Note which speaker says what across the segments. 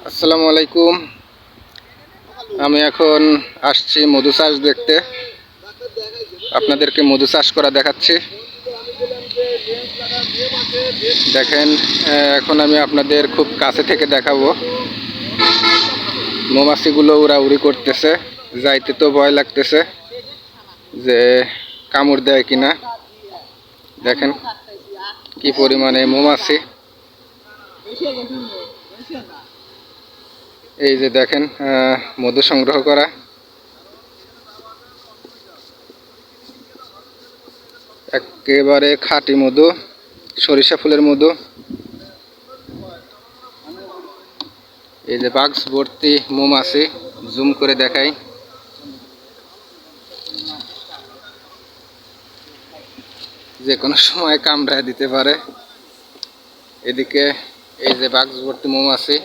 Speaker 1: আসসালামু আলাইকুম। আমি এখন আসছি মধু চাষ দেখতে। আপনাদেরকে মধু চাষ করা দেখাচ্ছি। দেখেন, এখন আমি আপনাদের খুব কাছে থেকে দেখাবো। মৌমাছিগুলো উড়াউড়ি করতেছে, যাইতে তো ভয় লাগতেছে যে কামড় দেয় কিনা। দেখেন কি পরিমাণে মৌমাছি। এই যে দেখেন, মধু সংগ্রহ করা। একেবারে খাঁটি মধু, সরিষা ফুলের মধু। এই যে বাক্স ভর্তি মৌমাছি, জুম করে দেখাই। যে কোনো সময় কামড়ায় দিতে পারে। এদিকে এই যে বাক্স ভর্তি মৌমাছি,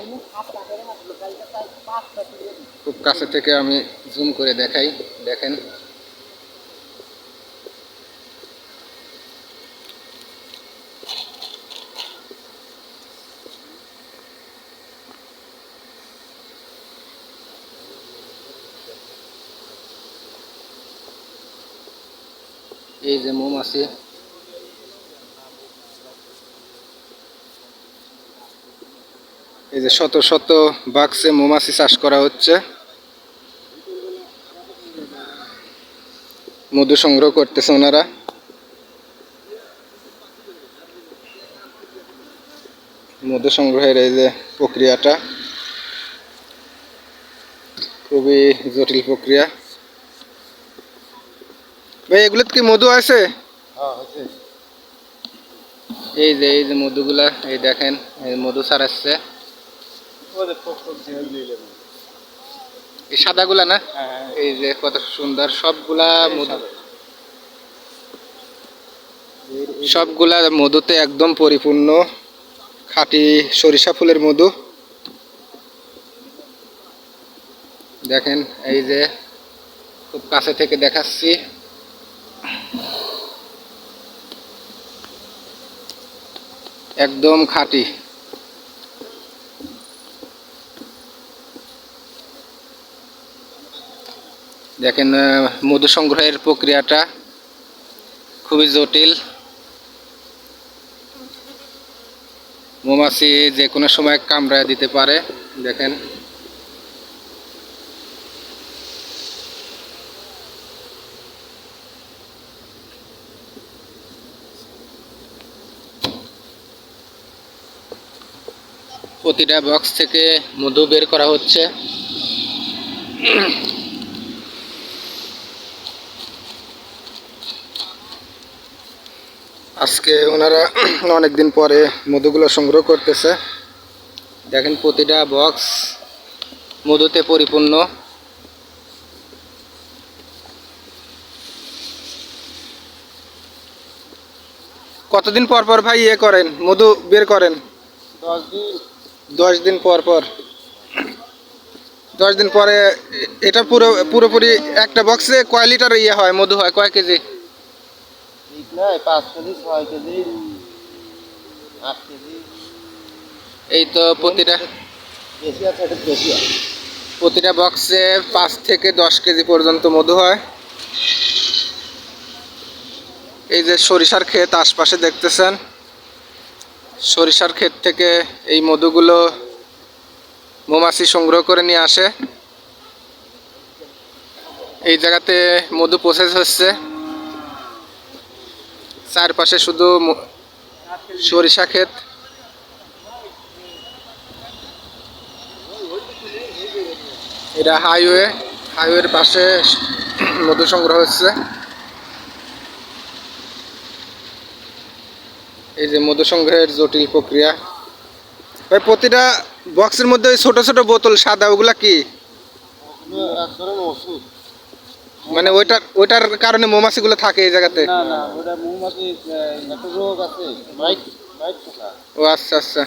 Speaker 1: খুব কাছে থেকে আমি জুম করে দেখাই। দেখেন এই যে মৌমাছি। এই যে শত শত বাক্সে মৌমাছি চাষ করা হচ্ছে। মধু সংগ্রহ করতেছে ওনারা। মধু সংগ্রহের এই যে প্রক্রিয়াটা খুবই জটিল প্রক্রিয়া। ভাই, এগুলোতে কি মধু আছে? এই যে মধুগুলা, এই দেখেন, এই মধু ছাড়াচ্ছে। এই সাদাগুলা না? এই যে কত সুন্দর, সবগুলা মধু, সবগুলা মধুতে একদম পরিপূর্ণ। খাঁটি সরিষা ফুলের মধু। দেখেন এই যে খুব কাছে থেকে দেখাচ্ছি। একদম খাঁটি। দেখেন, মধু সংগ্রহের প্রক্রিয়াটা খুবই জটিল। মৌমাছি যে কোনো সময় কামড়ায় দিতে পারে। দেখেন প্রতিটা বক্স থেকে মধু বের করা হচ্ছে। আজকে ওনারা অনেকদিন পরে মধুগুলো সংগ্রহ করতেছে। দেখেন প্রতিটা বক্স মধুতে পরিপূর্ণ। কতদিন পর পর ভাই করেন, মধু বের করেন? 10 দিন পর পর। 10 দিন পরে এটা পুরোপুরি একটা বক্সে কয় লিটার হয়, মধু হয় কয় কেজি?
Speaker 2: 5 KG, 6 KG, 8 KG.
Speaker 1: এই তো প্রতিটা প্রতিটা বক্সে 5 থেকে 10 কেজি পর্যন্ত মধু হয়। এই যে সরিষার ক্ষেত আশপাশে দেখতেছেন, সরিষার ক্ষেত থেকে এই মধুগুলো মৌমাছি সংগ্রহ করে নিয়ে আসে। এই জায়গাতে মধু প্রসেস হচ্ছে। চারপাশে শুধু সরিষা ক্ষেত। এটা হাইওয়ের পাশে মধু সংগ্রহ হচ্ছে। এই যে মধু সংগ্রহের জটিল প্রক্রিয়া। ভাই, প্রতিটা বক্সের মধ্যে ওই ছোট ছোট বোতল সাদা, ওগুলা কি? মানে ওইটার কারণে মৌমাছিগুলো থাকে এই জায়গাতে? ও আচ্ছা আচ্ছা।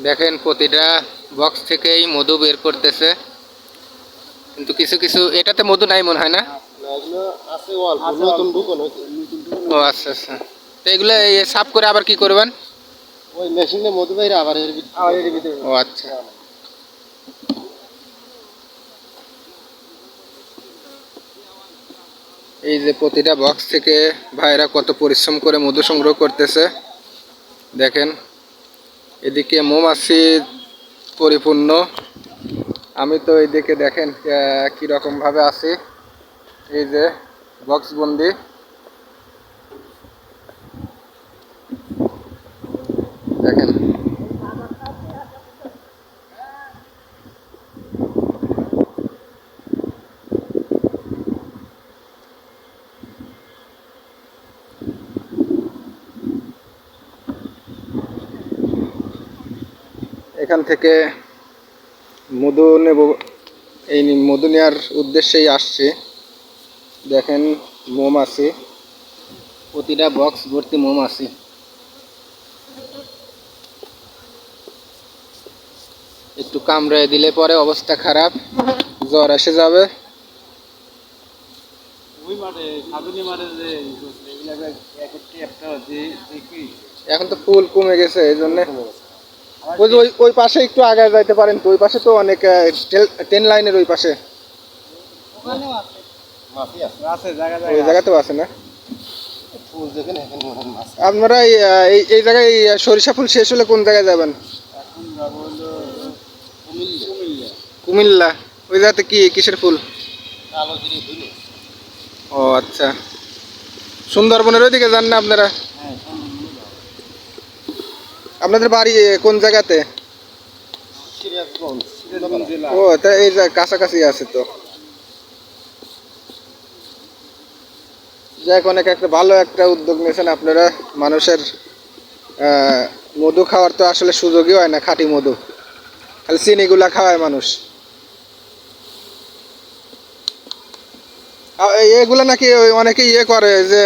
Speaker 1: দেখেন প্রতিটা বক্স থেকেই মধু বের করতেছে, কিন্তু কিছু কিছু এটাতে মধু নাই মনে হয় না।
Speaker 2: এগুলো আছে অল্প, নতুন ঢুকানো হয়েছে।
Speaker 1: ও আচ্ছা আচ্ছা, তো এগুলো এই সাফ করে আবার কি করবেন?
Speaker 2: ওই মেশিনে মধু বাইরে আবার এর ভিতরে।
Speaker 1: ও আচ্ছা, এই যে প্রতিটা বক্স থেকে ভাইরা কত পরিশ্রম করে মধু সংগ্রহ করতেছে দেখেন। এদিকে মৌমাছি পরিপূর্ণ, আমি তো এইদিকে দেখেন কীরকম ভাবে আছি, এই যে বক্স বন্দি। দেখেন এখান থেকে মধু নেব, এই মধু নেওয়ার উদ্দেশ্যেই আসছি। দেখেন মৌমাছি, প্রতিটা বক্স ভর্তি মৌমাছি। একটু কামড়ে দিলে পরে অবস্থা খারাপ, জ্বর এসে যাবে। এখন তো ফুল কমে গেছে, এই জন্য ওই যে ওই পাশে একটু আগে যাইতে পারেন, তো ওই পাশে তো অনেক ট্রেন লাইনের ওই পাশে ওই জায়গাতেও আছে না। আপনারা এই জায়গায় সরিষা ফুল শেষ হলে কোন জায়গায় যাবেন? কুমিল্লা। ওই জায়গাতে কি কিসের ফুল? ও আচ্ছা, সুন্দরবনের ওইদিকে যান না আপনারা? আপনাদের বাড়ি কোন জায়গাতে? ও তা এই কাছাকাছি আছে তো। যাক, অনেক একটা ভালো একটা উদ্যোগ নিয়েছেন আপনারা। মানুষের মধু খাওয়ার তো আসলে সুযোগই হয় না, খাঁটি মধু, খালি চিনিগুলা খাওয়ায় মানুষ। এগুলা নাকি অনেকে ইয়ে করে যে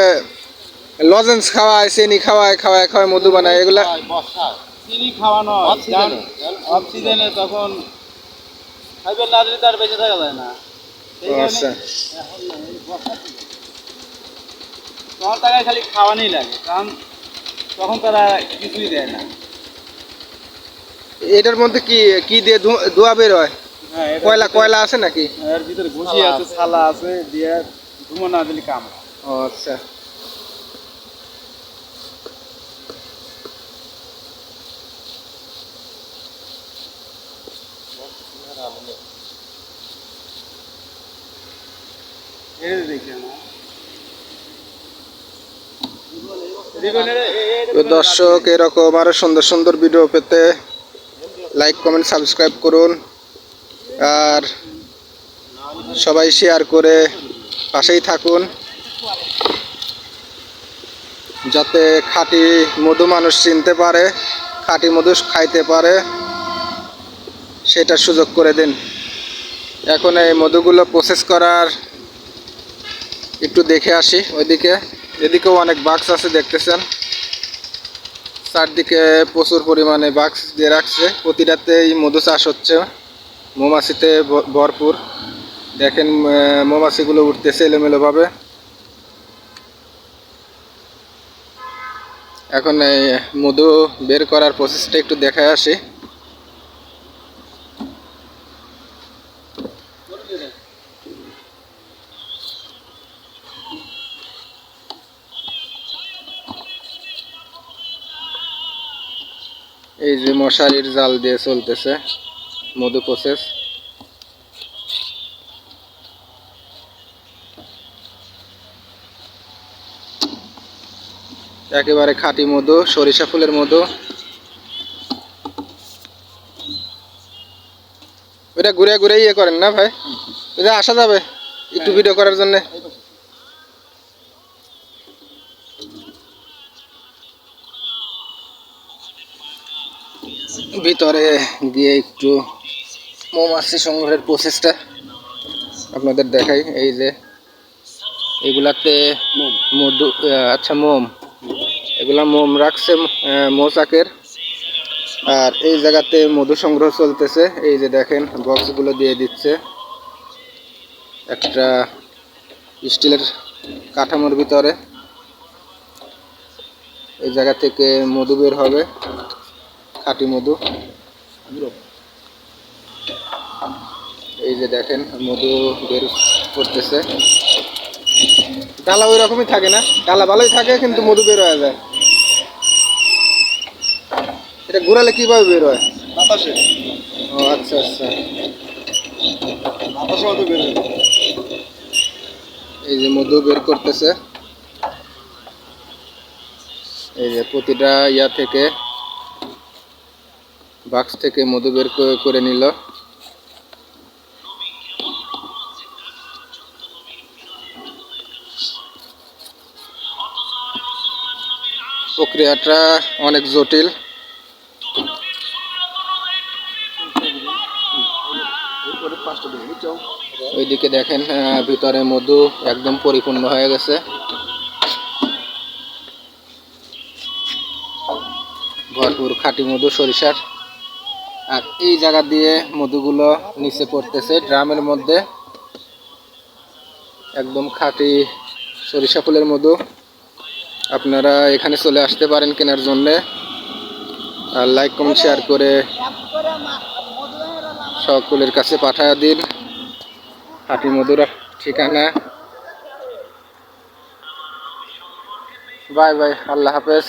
Speaker 1: লজেন্স খাওয়ায়, চিনি খাওয়ায়, খাওয়ায় খাওয়ায় মধু বানায়, এগুলা
Speaker 3: চিনি খাওয়ানো অফ সিজনে, তখন খাইবে না দিলে তার বেঁচে থাকা যায় না।
Speaker 1: আচ্ছা,
Speaker 3: তখন তাকে খালি খাওয়ানোই লাগে, কারণ তখন তারা কিছুই দেয় না।
Speaker 1: এটার মধ্যে কি কি দিয়ে ধোয়া বের হয়?
Speaker 3: হ্যাঁ,
Speaker 1: কয়লা কয়লা আছে নাকি?
Speaker 3: এর ভিতরে ঘুষি আছে, ছালা আছে, দিয়ে ধুমো না দিলে কাম।
Speaker 1: ও আচ্ছা, তো দর্শক, এরকম আরো সুন্দর সুন্দর ভিডিও পেতে লাইক কমেন্ট সাবস্ক্রাইব করুন, আর সবাই শেয়ার করে পাশেই থাকুন, যাতে খাঁটি মধু মানুষ চিনতে পারে, খাঁটি মধু খাইতে পারে, সেটার সুযোগ করে দিন। এখন এই মধুগুলো প্রসেস করার একটু দেখে আসি ওইদিকে। এদিকেও অনেক বাক্স আছে দেখতেছেন, চারদিকে প্রচুর পরিমাণে বাক্স দিয়ে রাখছে। প্রতিটাতেই মধু চাষ হচ্ছে, মৌমাছিতে ভরপুর। দেখেন মৌমাছিগুলো উঠতেছে এলোমেলোভাবে। এখন এই মধু বের করার প্রসেসটা একটু দেখে আসি। এই যে মশারির জাল দিয়ে চলতেছে মধু প্রসেস। একেবারে খাঁটি মধু, সরিষা ফুলের মধু। ওইটা ঘুরে ঘুরে ইয়ে করেন না ভাই? ওইটা আসা যাবে একটু ভিডিও করার জন্য? ভিতরে গিয়ে একটু মৌমাছি সংগ্রহের প্রসেসটা আপনাদের দেখাই। এই যে এগুলাতে মধু, আচ্ছা মোম, এগুলা মোম রাখছে মৌচাকের। আর এই জায়গাতে মধু সংগ্রহ চলতেছে। এই যে দেখেন বক্সগুলো দিয়ে দিচ্ছে একটা স্টিলের কাঠামোর ভিতরে। এই জায়গা থেকে মধু বের হবে, খাঁটি মধু। এই যে দেখেন মধু বের করতেছে। ডালা ওই রকমই থাকে না, ডালা ভালোই থাকে কিন্তু মধু বের হয়ে যায়। এটা ঘুরালে কিভাবে বের হয়?
Speaker 3: বাতাসে
Speaker 1: ও আচ্ছা আচ্ছা।
Speaker 3: বাতাসে মতো বের হয়।
Speaker 1: এই যে মধু বের করতেছে। এই যে প্রতিটা ইয়া থেকে, বাক্স থেকে মধু বের করে নিল। প্রক্রিয়াটা অনেক জটিল। ওইদিকে দেখেন ভিতরে মধু একদম পরিপূর্ণ হয়ে গেছে। ভরপুর খাঁটি মধু সরিষার। আর এই জায়গা দিয়ে মধুগুলো নিচে পড়তেছে ড্রামের মধ্যে। একদম খাঁটি সরিষা ফুলের মধু। আপনারা এখানে চলে আসতে পারেন কেনার জন্যে। আর লাইক কমেন্ট শেয়ার করে সকলের কাছে পাঠায় দিন খাঁটি মধুর ঠিকানা। বাই বাই, আল্লাহ হাফেজ।